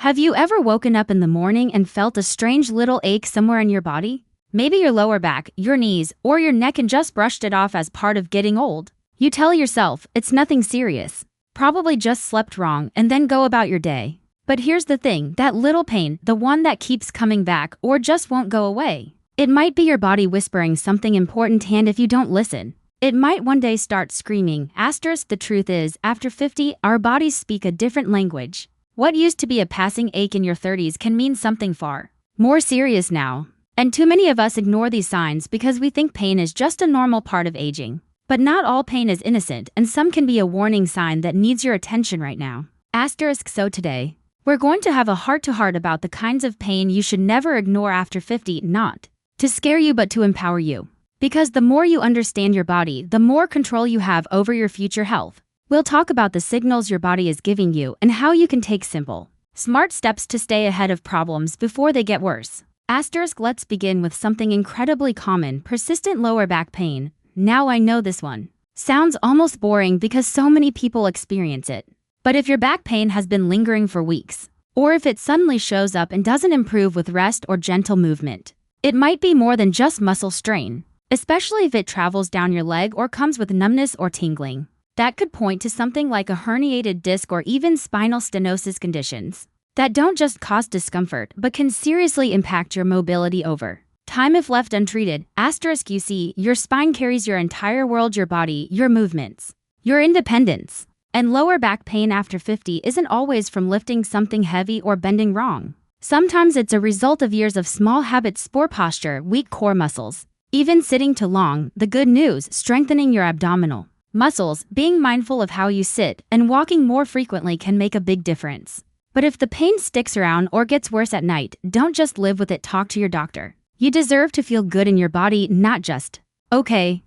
Have you ever woken up in the morning and felt a strange little ache somewhere in your body? Maybe your lower back, your knees, or your neck and just brushed it off as part of getting old. You tell yourself it's nothing serious. Probably just slept wrong and then go about your day. But here's the thing, that little pain, the one that keeps coming back or just won't go away. It might be your body whispering something important, and if you don't listen, it might one day start screaming. The truth is, after 50, our bodies speak a different language. What used to be a passing ache in your 30s can mean something far more serious now. And too many of us ignore these signs because we think pain is just a normal part of aging. But not all pain is innocent, and some can be a warning sign that needs your attention right now. So today, we're going to have a heart-to-heart about the kinds of pain you should never ignore after 50, not to scare you but to empower you. Because the more you understand your body, the more control you have over your future health. We'll talk about the signals your body is giving you and how you can take simple, smart steps to stay ahead of problems before they get worse. Let's begin with something incredibly common, persistent lower back pain. Now I know this one sounds almost boring because so many people experience it. But if your back pain has been lingering for weeks, or if it suddenly shows up and doesn't improve with rest or gentle movement, it might be more than just muscle strain, especially if it travels down your leg or comes with numbness or tingling. That could point to something like a herniated disc or even spinal stenosis conditions that don't just cause discomfort but can seriously impact your mobility over time if left untreated. You see, your spine carries your entire world, your body, your movements, your independence. And lower back pain after 50 isn't always from lifting something heavy or bending wrong. Sometimes it's a result of years of small habits, poor posture, weak core muscles, even sitting too long. The good news, strengthening your abdominal muscles, being mindful of how you sit, and walking more frequently can make a big difference. But if the pain sticks around or gets worse at night, don't just live with it, talk to your doctor. You deserve to feel good in your body, not just okay.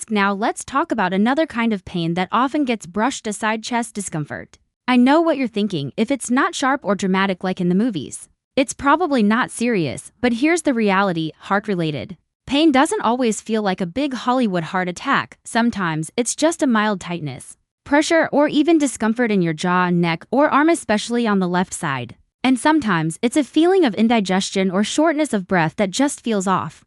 Now let's talk about another kind of pain that often gets brushed aside, chest discomfort. I know what you're thinking, if it's not sharp or dramatic like in the movies, it's probably not serious, but here's the reality, heart-related pain doesn't always feel like a big Hollywood heart attack. Sometimes it's just a mild tightness, pressure, or even discomfort in your jaw, neck, or arm, especially on the left side. And sometimes it's a feeling of indigestion or shortness of breath that just feels off.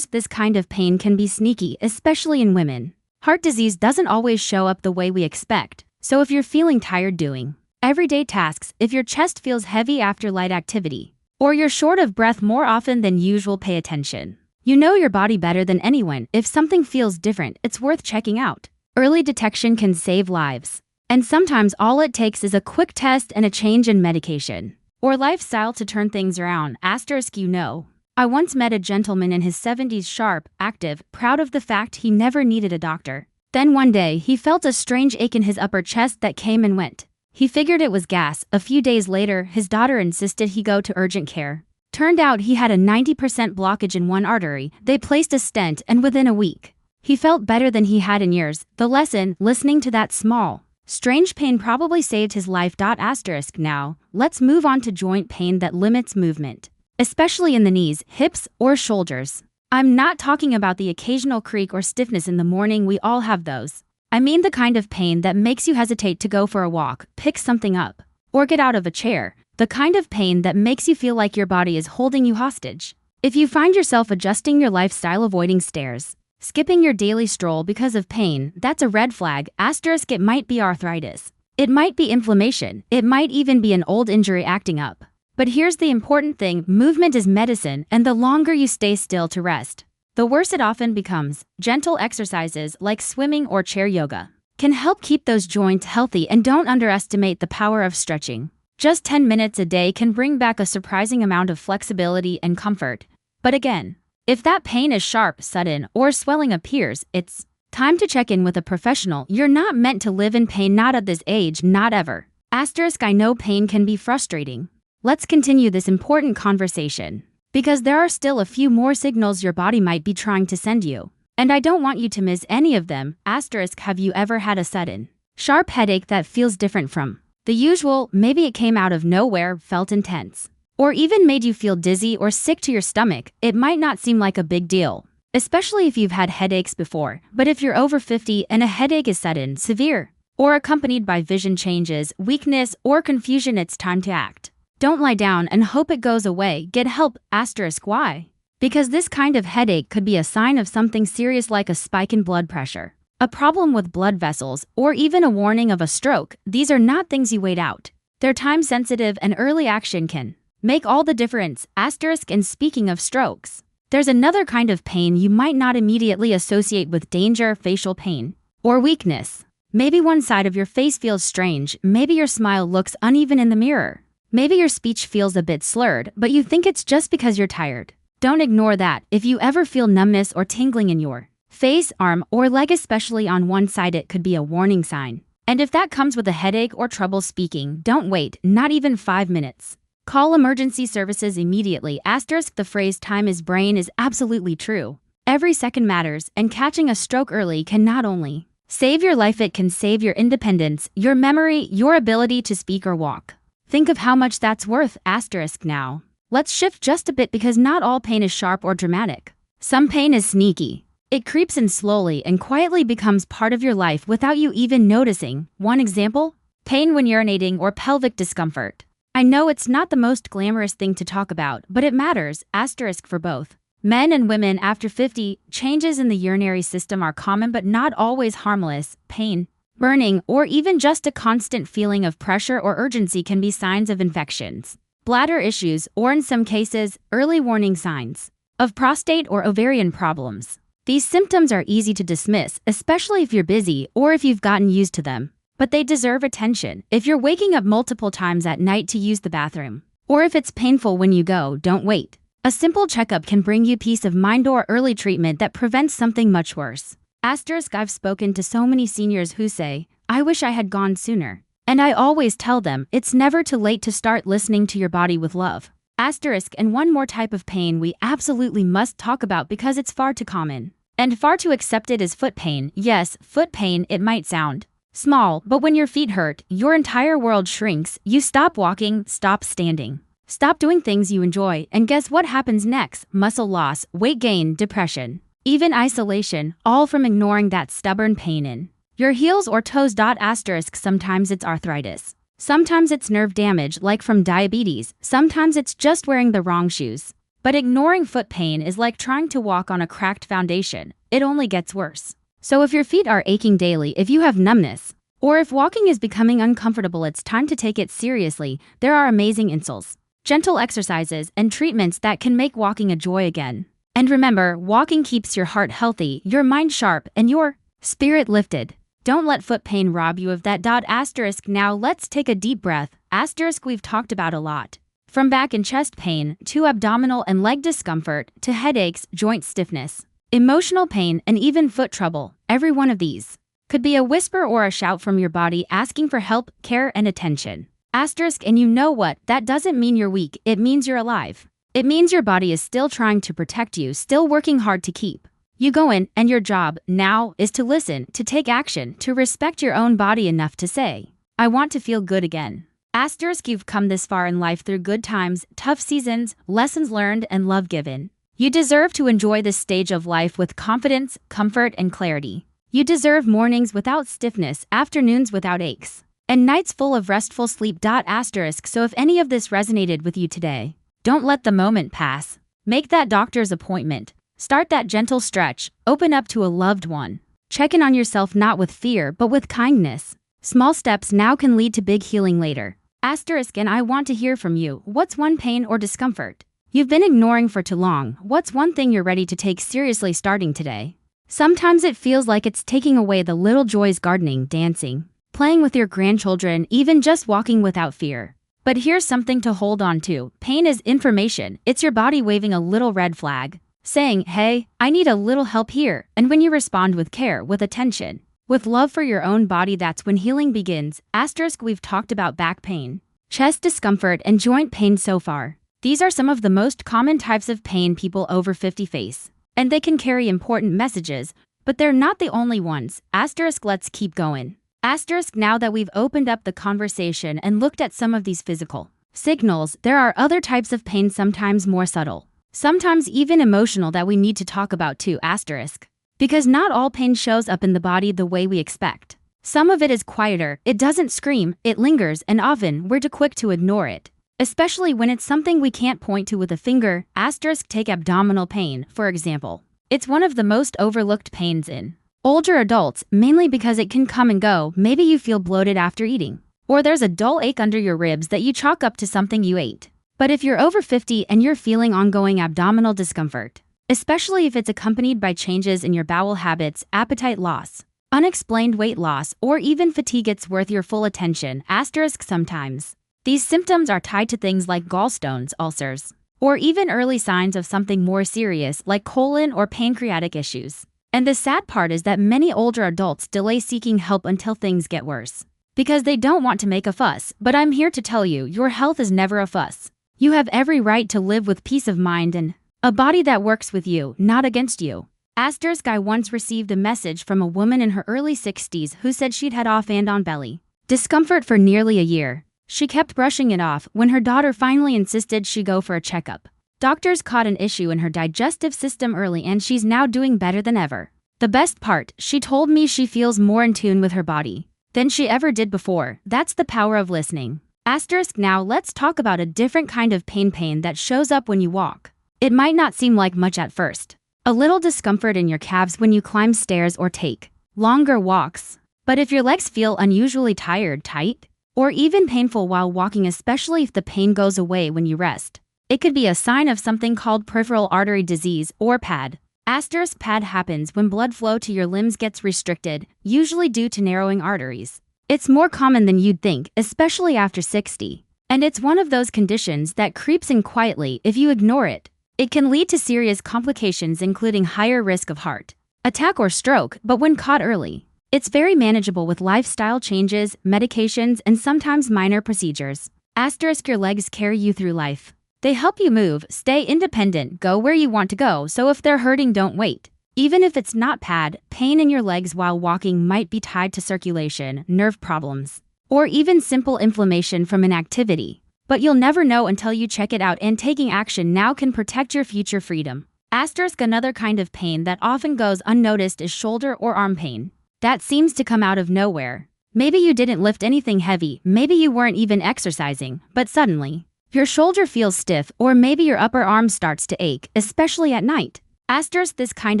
This kind of pain can be sneaky, especially in women. Heart disease doesn't always show up the way we expect. So if you're feeling tired doing everyday tasks, if your chest feels heavy after light activity, or you're short of breath more often than usual, pay attention. You know your body better than anyone. If something feels different, it's worth checking out. Early detection can save lives. And sometimes all it takes is a quick test and a change in medication or lifestyle to turn things around. I once met a gentleman in his 70s, sharp, active, proud of the fact he never needed a doctor. Then one day, he felt a strange ache in his upper chest that came and went. He figured it was gas. A few days later, his daughter insisted he go to urgent care. Turned out he had a 90% blockage in one artery. They placed a stent, and within a week, he felt better than he had in years. The lesson, listening to that small, strange pain probably saved his life. Now, let's move on to joint pain that limits movement, especially in the knees, hips, or shoulders. I'm not talking about the occasional creak or stiffness in the morning. We all have those. I mean the kind of pain that makes you hesitate to go for a walk, pick something up, or get out of a chair. The kind of pain that makes you feel like your body is holding you hostage. If you find yourself adjusting your lifestyle, avoiding stairs, skipping your daily stroll because of pain, that's a red flag. It might be arthritis. It might be inflammation. It might even be an old injury acting up. But here's the important thing, movement is medicine, and the longer you stay still to rest, the worse it often becomes. Gentle exercises like swimming or chair yoga can help keep those joints healthy, and don't underestimate the power of stretching. Just 10 minutes a day can bring back a surprising amount of flexibility and comfort. But again, if that pain is sharp, sudden, or swelling appears, it's time to check in with a professional. You're not meant to live in pain, not at this age, not ever. I know pain can be frustrating. Let's continue this important conversation, because there are still a few more signals your body might be trying to send you. And I don't want you to miss any of them. Have you ever had a sudden, sharp headache that feels different from the usual? Maybe it came out of nowhere, felt intense, or even made you feel dizzy or sick to your stomach. It might not seem like a big deal, especially if you've had headaches before. But if you're over 50 and a headache is sudden, severe, or accompanied by vision changes, weakness, or confusion, it's time to act. Don't lie down and hope it goes away. Get help. Asterisk why? Because this kind of headache could be a sign of something serious like a spike in blood pressure, a problem with blood vessels, or even a warning of a stroke. These are not things you wait out. They're time-sensitive and early action can make all the difference. Asterisk. And speaking of strokes, there's another kind of pain you might not immediately associate with danger: facial pain or weakness. Maybe one side of your face feels strange. Maybe your smile looks uneven in the mirror. Maybe your speech feels a bit slurred, but you think it's just because you're tired. Don't ignore that. If you ever feel numbness or tingling in your face, arm, or leg, especially on one side, it could be a warning sign. And if that comes with a headache or trouble speaking, don't wait, not even 5 minutes. Call emergency services immediately. Asterisk. The phrase "time is brain" is absolutely true. Every second matters, and catching a stroke early can not only save your life, it can save your independence, your memory, your ability to speak or walk. Think of how much that's worth. Asterisk. Now, let's shift just a bit, because not all pain is sharp or dramatic. Some pain is sneaky. It creeps in slowly and quietly becomes part of your life without you even noticing. One example: pain when urinating or pelvic discomfort. I know it's not the most glamorous thing to talk about, but it matters. Asterisk. For both men and women after 50, changes in the urinary system are common but not always harmless. Pain, burning, or even just a constant feeling of pressure or urgency can be signs of infections, bladder issues, or in some cases, early warning signs of prostate or ovarian problems. These symptoms are easy to dismiss, especially if you're busy or if you've gotten used to them. But they deserve attention. If you're waking up multiple times at night to use the bathroom, or if it's painful when you go, don't wait. A simple checkup can bring you peace of mind or early treatment that prevents something much worse. Asterisk. I've spoken to so many seniors who say, "I wish I had gone sooner." And I always tell them, it's never too late to start listening to your body with love. Asterisk. And one more type of pain we absolutely must talk about because it's far too common and far too accepted is foot pain. Yes, foot pain. It might sound small, but when your feet hurt, your entire world shrinks. You stop walking, stop standing, stop doing things you enjoy, and guess what happens next? Muscle loss, weight gain, depression, even isolation, all from ignoring that stubborn pain in your heels or toes. Asterisk. Sometimes it's arthritis. Sometimes it's nerve damage, like from diabetes. Sometimes it's just wearing the wrong shoes. But ignoring foot pain is like trying to walk on a cracked foundation. It only gets worse. So if your feet are aching daily, if you have numbness, or if walking is becoming uncomfortable, it's time to take it seriously. There are amazing insoles, gentle exercises, and treatments that can make walking a joy again. And remember, walking keeps your heart healthy, your mind sharp, and your spirit lifted. Don't let foot pain rob you of that. Asterisk. Now let's take a deep breath. Asterisk. We've talked about a lot. From back and chest pain, to abdominal and leg discomfort, to headaches, joint stiffness, emotional pain, and even foot trouble. Every one of these could be a whisper or a shout from your body asking for help, care, and attention. Asterisk. And you know what? That doesn't mean you're weak. It means you're alive. It means your body is still trying to protect you, still working hard to keep you going, and your job now is to listen, to take action, to respect your own body enough to say, "I want to feel good again." Asterisk. You've come this far in life through good times, tough seasons, lessons learned, and love given. You deserve to enjoy this stage of life with confidence, comfort, and clarity. You deserve mornings without stiffness, afternoons without aches, and nights full of restful sleep. Asterisk. So if any of this resonated with you today, don't let the moment pass. Make that doctor's appointment. Start that gentle stretch. Open up to a loved one. Check in on yourself, not with fear, but with kindness. Small steps now can lead to big healing later. Asterisk. And I want to hear from you. What's one pain or discomfort you've been ignoring for too long? What's one thing you're ready to take seriously starting today? Sometimes it feels like it's taking away the little joys: gardening, dancing, playing with your grandchildren, even just walking without fear. But here's something to hold on to. Pain is information. It's your body waving a little red flag, saying, "Hey, I need a little help here." And when you respond with care, with attention, with love for your own body, that's when healing begins. Asterisk. We've talked about back pain, chest discomfort, and joint pain so far. These are some of the most common types of pain people over 50 face, and they can carry important messages, but they're not the only ones. Asterisk. Let's keep going. Asterisk. Now that we've opened up the conversation and looked at some of these physical signals, there are other types of pain, sometimes more subtle, sometimes even emotional, that we need to talk about too. Asterisk. Because not all pain shows up in the body the way we expect. Some of it is quieter, it doesn't scream, it lingers, and often we're too quick to ignore it. especially when it's something we can't point to with a finger. Asterisk take abdominal pain, for example. It's one of the most overlooked pains in older adults, mainly because it can come and go. Maybe you feel bloated after eating, or there's a dull ache under your ribs that you chalk up to something you ate. But if you're over 50 and you're feeling ongoing abdominal discomfort, especially if it's accompanied by changes in your bowel habits, appetite loss, unexplained weight loss, or even fatigue, it's worth your full attention. Asterisk sometimes these symptoms are tied to things like gallstones, ulcers, or even early signs of something more serious like colon or pancreatic issues. And the sad part is that many older adults delay seeking help until things get worse, because they don't want to make a fuss. But I'm here to tell you, your health is never a fuss. You have every right to live with peace of mind and a body that works with you, not against you. Asterisk I once received a message from a woman in her early 60s who said she'd had off and on belly discomfort for nearly a year. She kept brushing it off when her daughter finally insisted she go for a checkup. Doctors caught an issue in her digestive system early and she's now doing better than ever. The best part, she told me she feels more in tune with her body than she ever did before. That's the power of listening. Asterisk now let's talk about a different kind of pain that shows up when you walk. It might not seem like much at first. A little discomfort in your calves when you climb stairs or take longer walks. But if your legs feel unusually tired, tight, or even painful while walking, especially if the pain goes away when you rest, it could be a sign of something called peripheral artery disease, or PAD. Asterisk PAD happens when blood flow to your limbs gets restricted, usually due to narrowing arteries. It's more common than you'd think, especially after 60. And it's one of those conditions that creeps in quietly if you ignore it. It can lead to serious complications, including higher risk of heart attack or stroke, but when caught early, it's very manageable with lifestyle changes, medications, and sometimes minor procedures. Asterisk your legs carry you through life. They help you move, stay independent, go where you want to go, so if they're hurting, don't wait. Even if it's not PAD, pain in your legs while walking might be tied to circulation, nerve problems, or even simple inflammation from inactivity. But you'll never know until you check it out, and taking action now can protect your future freedom. Asterisk another kind of pain that often goes unnoticed is shoulder or arm pain. That seems to come out of nowhere. Maybe you didn't lift anything heavy, maybe you weren't even exercising, but suddenly, your shoulder feels stiff, or maybe your upper arm starts to ache, especially at night. Asterisk this kind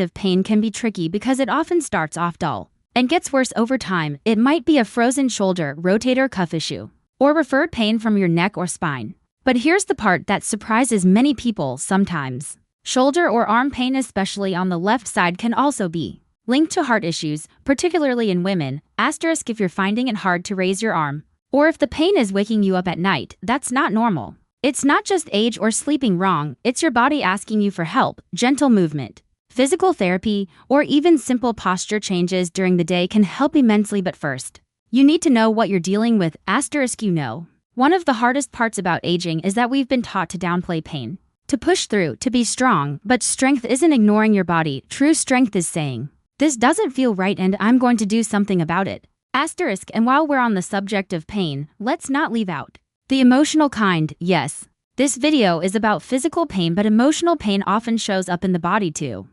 of pain can be tricky because it often starts off dull and gets worse over time. It might be a frozen shoulder, rotator cuff issue, or referred pain from your neck or spine. But here's the part that surprises many people sometimes. Shoulder or arm pain, especially on the left side, can also be linked to heart issues, particularly in women. Asterisk if you're finding it hard to raise your arm, or if the pain is waking you up at night, that's not normal. It's not just age or sleeping wrong, it's your body asking you for help. Gentle movement, physical therapy, or even simple posture changes during the day can help immensely. But first, you need to know what you're dealing with. Asterisk one of the hardest parts about aging is that we've been taught to downplay pain, to push through, to be strong. But strength isn't ignoring your body. True strength is saying, this doesn't feel right and I'm going to do something about it. Asterisk and while we're on the subject of pain, let's not leave out the emotional kind. Yes, this video is about physical pain, but emotional pain often shows up in the body too.